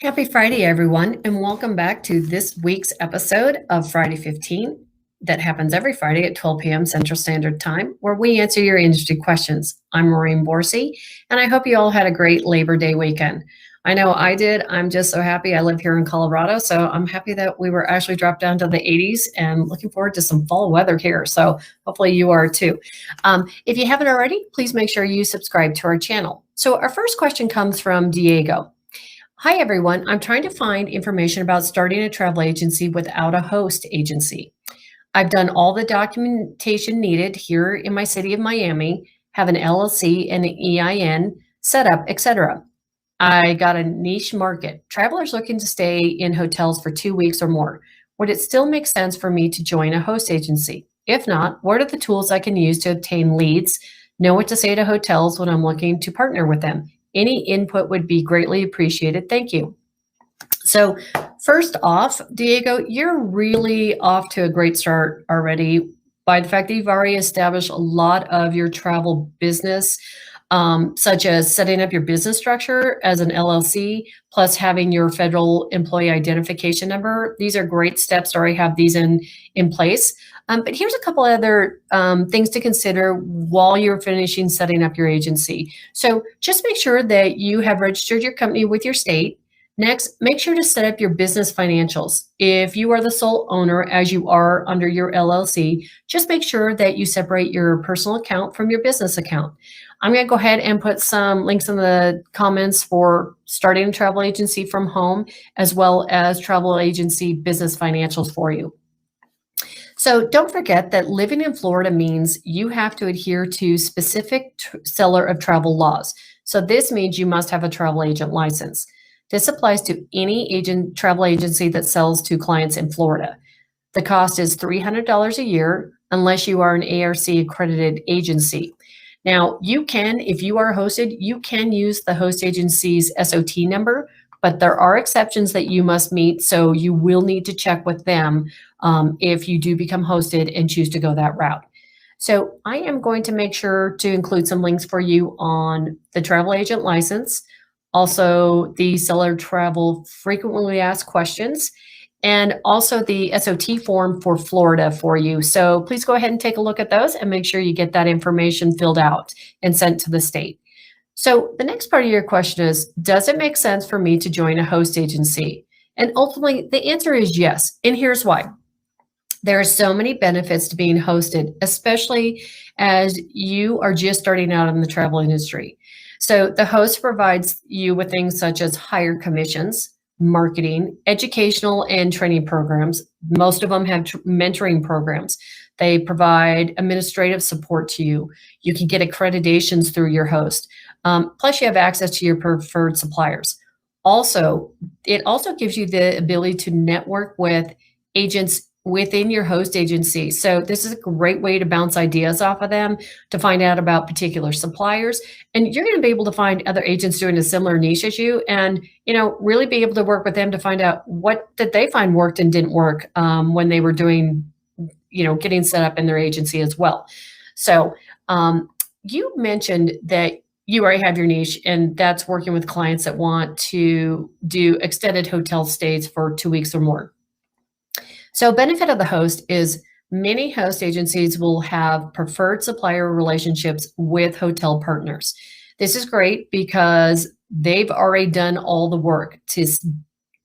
Happy Friday, everyone, and welcome back to this week's episode of Friday 15 that happens every Friday at 12 p.m. Central Standard Time, where we answer your industry questions. I'm Maureen Borsey, and I hope you all had a great Labor Day weekend. I know I did. I'm just so happy. I live here in Colorado, so I'm happy that we were actually dropped down to the 80s and looking forward to some fall weather here. So hopefully you are too. If you haven't already, please make sure you subscribe to our channel. So our first question comes from Diego. Hi, everyone. I'm trying to find information about starting a travel agency without a host agency. I've done all the documentation needed here in my city of Miami, have an LLC and an EIN set up, etc. I got a niche market. Travelers looking to stay in hotels for 2 weeks or more. Would it still make sense for me to join a host agency? If not, what are the tools I can use to obtain leads, know what to say to hotels when I'm looking to partner with them? Any input would be greatly appreciated. Thank you. So first off, Diego, you're really off to a great start already by the fact that you've already established a lot of your travel business, such as setting up your business structure as an LLC, plus having your federal employee identification number. These are great steps to already have these in place. But here's a couple other things to consider while you're finishing setting up your agency. So just make sure that you have registered your company with your state. Next, make sure to set up your business financials. If you are the sole owner, as you are under your LLC, just make sure that you separate your personal account from your business account. I'm going to go ahead and put some links in the comments for starting a travel agency from home, as well as travel agency business financials for you. So don't forget that living in Florida means you have to adhere to specific seller of travel laws. So this means you must have a travel agent license. This applies to any travel agency that sells to clients in Florida. The cost is $300 a year unless you are an ARC accredited agency. Now, you can, if you are hosted, you can use the host agency's SOT number, but there are exceptions that you must meet, so you will need to check with them if you do become hosted and choose to go that route. So I am going to make sure to include some links for you on the travel agent license, also the seller travel frequently asked questions, and also the SOT form for Florida for you. So please go ahead and take a look at those and make sure you get that information filled out and sent to the state. So the next part of your question is, does it make sense for me to join a host agency? And ultimately, the answer is yes. And here's why. There are so many benefits to being hosted, especially as you are just starting out in the travel industry. So the host provides you with things such as higher commissions, marketing, educational and training programs. Most of them have mentoring programs. They provide administrative support to you. You can get accreditations through your host. Plus you have access to your preferred suppliers. Also, it also gives you the ability to network with agents within your host agency. So this is a great way to bounce ideas off of them, to find out about particular suppliers. And you're going to be able to find other agents doing a similar niche as you and, really be able to work with them to find out what did they find worked and didn't work when they were doing, getting set up in their agency as well. So you mentioned that you already have your niche, and that's working with clients that want to do extended hotel stays for 2 weeks or more. So benefit of the host is many host agencies will have preferred supplier relationships with hotel partners. This is great because they've already done all the work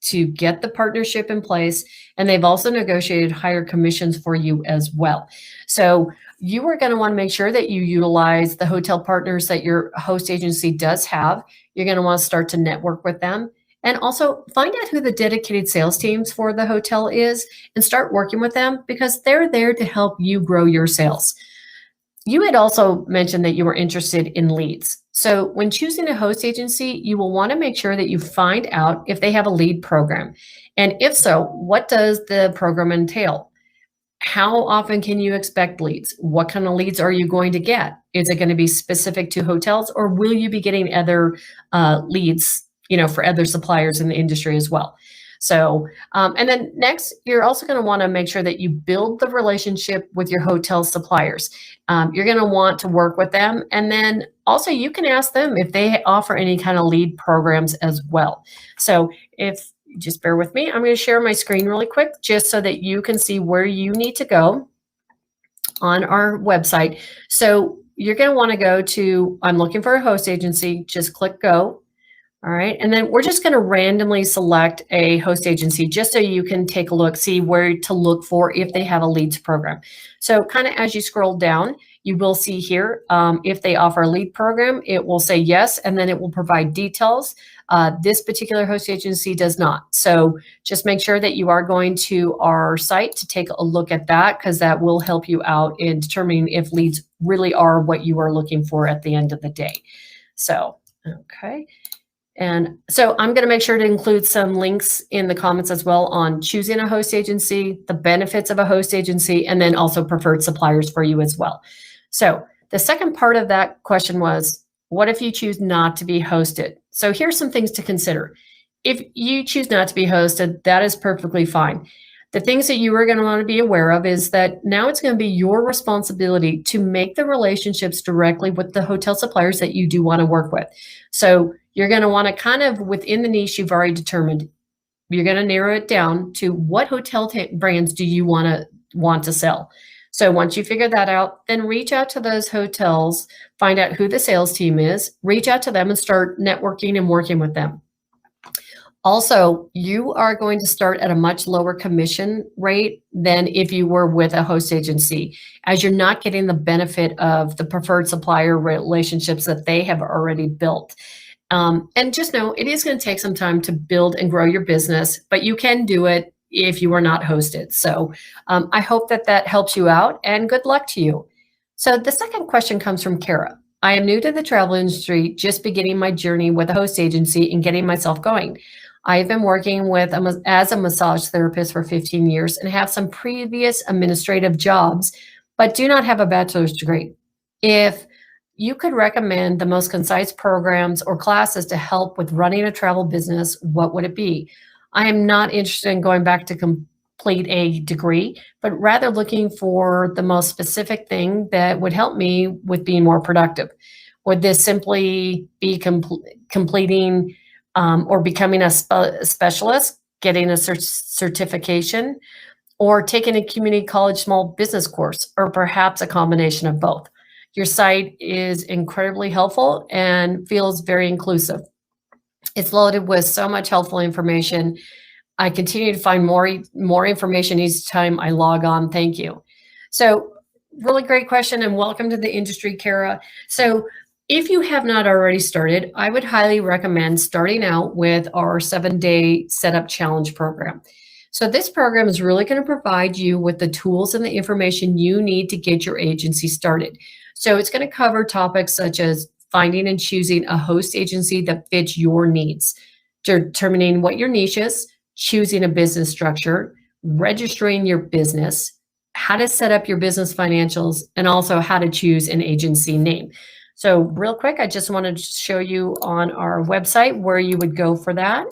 to get the partnership in place, and they've also negotiated higher commissions for you as well. So you are going to want to make sure that you utilize the hotel partners that your host agency does have. You're going to want to start to network with them. And also find out who the dedicated sales teams for the hotel is and start working with them because they're there to help you grow your sales. You had also mentioned that you were interested in leads. So when choosing a host agency, you will want to make sure that you find out if they have a lead program. And if so, what does the program entail? How often can you expect leads? What kind of leads are you going to get? Is it going to be specific to hotels, or will you be getting other leads, for other suppliers in the industry as well? So, and then next, you're also going to want to make sure that you build the relationship with your hotel suppliers. You're going to want to work with them. And then also you can ask them if they offer any kind of lead programs as well. So if just bear with me, I'm going to share my screen really quick just so that you can see where you need to go on our website. So you're going to want to go to, I'm looking for a host agency, just click go. All right. And then we're just going to randomly select a host agency just so you can take a look, see where to look for if they have a leads program. So kind of as you scroll down, you will see here, if they offer a lead program, it will say yes, and then it will provide details. This particular host agency does not. So just make sure that you are going to our site to take a look at that, because that will help you out in determining if leads really are what you are looking for at the end of the day. So, okay. And so I'm going to make sure to include some links in the comments as well on choosing a host agency, the benefits of a host agency, and then also preferred suppliers for you as well. So the second part of that question was, what if you choose not to be hosted? So here's some things to consider. If you choose not to be hosted, that is perfectly fine. The things that you are going to want to be aware of is that now it's going to be your responsibility to make the relationships directly with the hotel suppliers that you do want to work with. So you're going to want to kind of, within the niche you've already determined, you're going to narrow it down to what hotel brands do you want to sell. So once you figure that out, then reach out to those hotels, find out who the sales team is, reach out to them and start networking and working with them. Also, you are going to start at a much lower commission rate than if you were with a host agency, as you're not getting the benefit of the preferred supplier relationships that they have already built. And just know it is going to take some time to build and grow your business, but you can do it if you are not hosted. So I hope that that helps you out, and good luck to you. So the second question comes from Kara. I am new to the travel industry, just beginning my journey with a host agency and getting myself going. I have been working as a massage therapist for 15 years and have some previous administrative jobs, but do not have a bachelor's degree. If you could recommend the most concise programs or classes to help with running a travel business, what would it be? I am not interested in going back to complete a degree, but rather looking for the most specific thing that would help me with being more productive. Would this simply be completing or becoming a specialist, getting a certification, or taking a community college small business course, or perhaps a combination of both? Your site is incredibly helpful and feels very inclusive. It's loaded with so much helpful information. I continue to find more information each time I log on. Thank you. So really great question, and welcome to the industry, Kara. So if you have not already started, I would highly recommend starting out with our 7-day setup challenge program. So this program is really going to provide you with the tools and the information you need to get your agency started. So it's going to cover topics such as finding and choosing a host agency that fits your needs, determining what your niche is, choosing a business structure, registering your business, how to set up your business financials, and also how to choose an agency name. So real quick, I just wanted to show you on our website where you would go for that.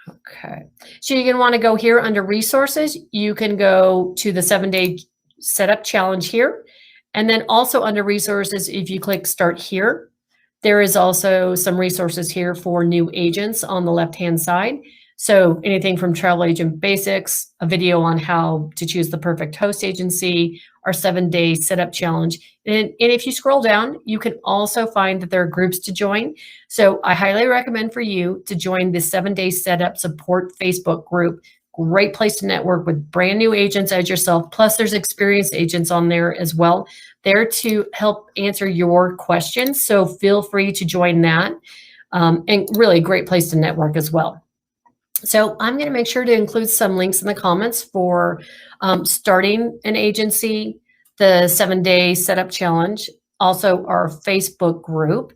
Okay, so you're going to want to go here under resources. You can go to the 7-day setup challenge here. And then also under resources, if you click start here, there is also some resources here for new agents on the left-hand side. So anything from travel agent basics, a video on how to choose the perfect host agency, our 7-day setup challenge. And if you scroll down, you can also find that there are groups to join. So I highly recommend for you to join the 7-day setup support Facebook group. Great place to network with brand new agents as yourself. Plus there's experienced agents on there as well, there to help answer your questions. So feel free to join that. And really a great place to network as well. So I'm going to make sure to include some links in the comments for starting an agency, the 7-day setup challenge, also our Facebook group.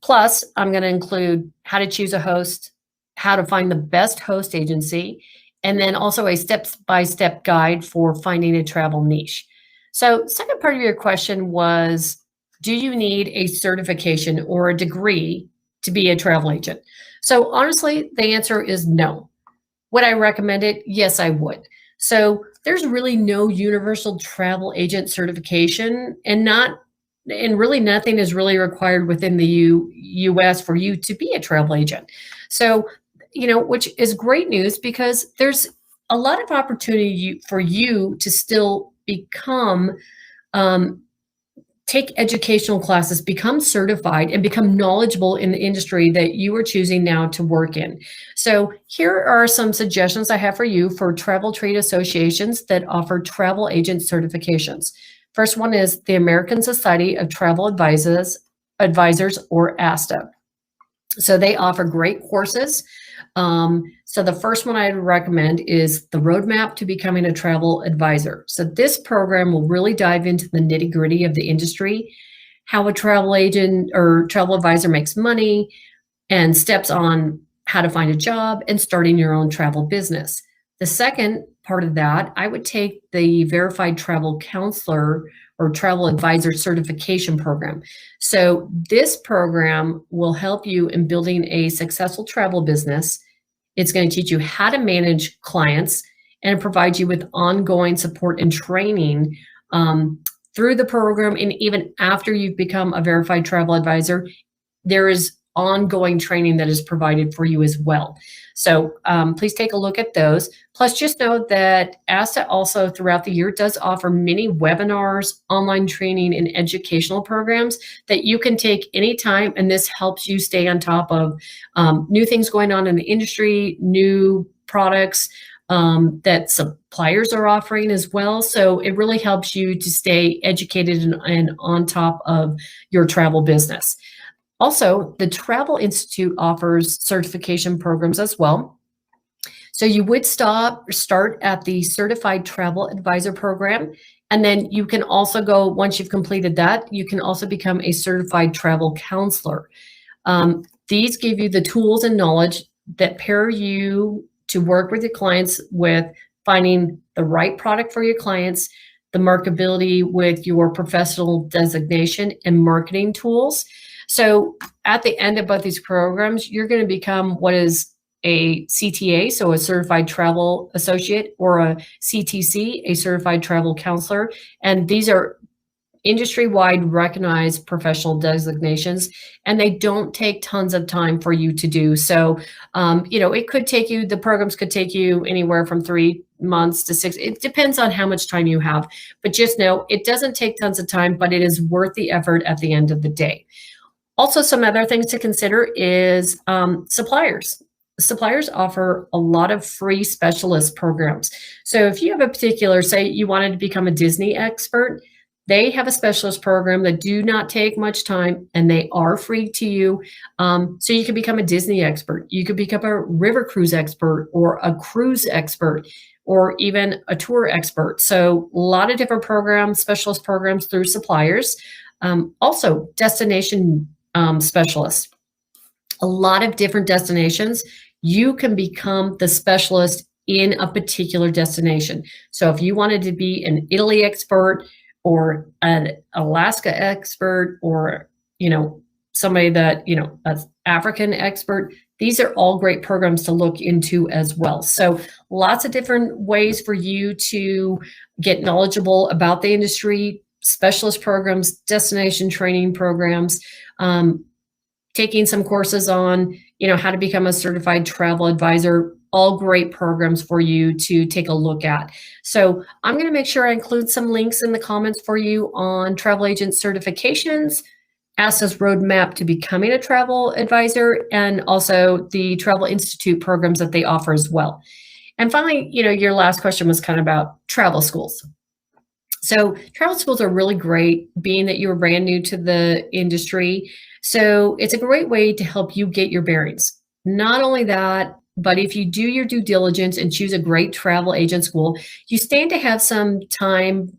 Plus, I'm going to include how to choose a host, how to find the best host agency, and then also a step-by-step guide for finding a travel niche. So second part of your question was, do you need a certification or a degree to be a travel agent? So honestly, the answer is no. Would I recommend it? Yes, I would. So there's really no universal travel agent certification, and really nothing is really required within the US for you to be a travel agent. So, which is great news because there's a lot of opportunity for you to still um, take educational classes, become certified, and become knowledgeable in the industry that you are choosing now to work in. So, here are some suggestions I have for you for travel trade associations that offer travel agent certifications. First one is the American Society of Travel Advisors, or ASTA. So they offer great courses. So the first one I'd recommend is the Roadmap to Becoming a Travel Advisor. So this program will really dive into the nitty gritty of the industry, how a travel agent or travel advisor makes money, and steps on how to find a job and starting your own travel business. The second part of that, I would take the Verified Travel Counselor or Travel Advisor Certification Program. So, this program will help you in building a successful travel business. It's going to teach you how to manage clients and provide you with ongoing support and training through the program. And even after you've become a verified travel advisor, there is ongoing training that is provided for you as well. So please take a look at those. Plus, just know that ASTA also throughout the year does offer many webinars, online training, and educational programs that you can take anytime. And this helps you stay on top of new things going on in the industry, new products that suppliers are offering as well. So it really helps you to stay educated and on top of your travel business. Also, the Travel Institute offers certification programs as well. So you would start at the Certified Travel Advisor program, and then you can also go, once you've completed that, you can also become a Certified Travel Counselor. These give you the tools and knowledge that pair you to work with your clients with finding the right product for your clients, the marketability with your professional designation and marketing tools. So at the end of both these programs, you're going to become what is a CTA, so a certified travel associate, or a CTC, a certified travel counselor. And these are industry-wide recognized professional designations, and they don't take tons of time for you to do. So, it could take you, the programs could take you anywhere from 3 months to 6. It depends on how much time you have. But just know it doesn't take tons of time, but it is worth the effort at the end of the day. Also, some other things to consider is suppliers. Suppliers offer a lot of free specialist programs. So if you have a particular, say you wanted to become a Disney expert, they have a specialist program that do not take much time and they are free to you. So you can become a Disney expert. You could become a river cruise expert or a cruise expert or even a tour expert. So a lot of different programs, specialist programs through suppliers. Also, destination specialists. A lot of different destinations. You can become the specialist in a particular destination. So if you wanted to be an Italy expert or an Alaska expert or, somebody that, an African expert, these are all great programs to look into as well. So lots of different ways for you to get knowledgeable about the industry, specialist programs, destination training programs, taking some courses on, how to become a certified travel advisor, all great programs for you to take a look at. So I'm going to make sure I include some links in the comments for you on travel agent certifications, ASTA's roadmap to becoming a travel advisor, and also the Travel Institute programs that they offer as well. And finally, your last question was kind of about travel schools. So travel schools are really great, being that you're brand new to the industry. So it's a great way to help you get your bearings. Not only that, but if you do your due diligence and choose a great travel agent school, you stand to have some time,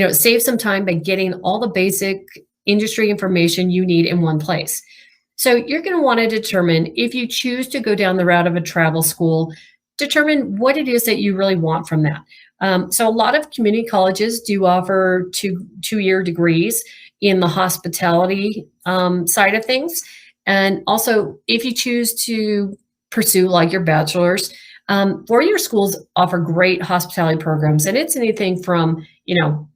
save some time by getting all the basic industry information you need in one place. So you're going to want to determine, if you choose to go down the route of a travel school, determine what it is that you really want from that. So a lot of community colleges do offer two-year degrees in the hospitality side of things. And also, if you choose to pursue like your bachelor's, four-year schools offer great hospitality programs, and it's anything from,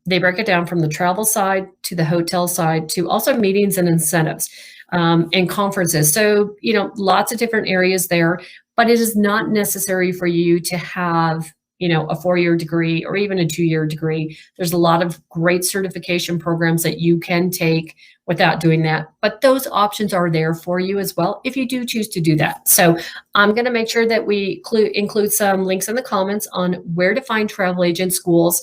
they break it down from the travel side to the hotel side to also meetings and incentives and conferences. So, lots of different areas there, but it is not necessary for you to have, a four-year degree or even a two-year degree. There's a lot of great certification programs that you can take without doing that. But those options are there for you as well if you do choose to do that. So I'm going to make sure that we include some links in the comments on where to find travel agent schools.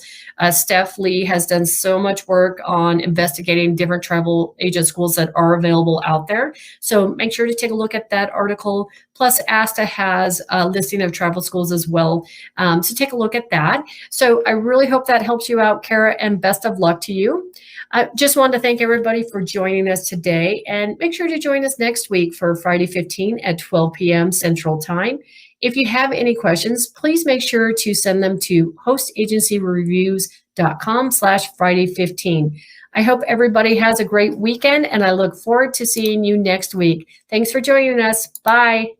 Steph Lee has done so much work on investigating different travel agent schools that are available out there. So make sure to take a look at that article. Plus, ASTA has a listing of travel schools as well. So take a look at that. So I really hope that helps you out, Kara, and best of luck to you. I just wanted to thank everybody for joining us today, and make sure to join us next week for Friday 15 at 12 p.m. Central Time. If you have any questions, please make sure to send them to hostagencyreviews.com/Friday15. I hope everybody has a great weekend, and I look forward to seeing you next week. Thanks for joining us. Bye.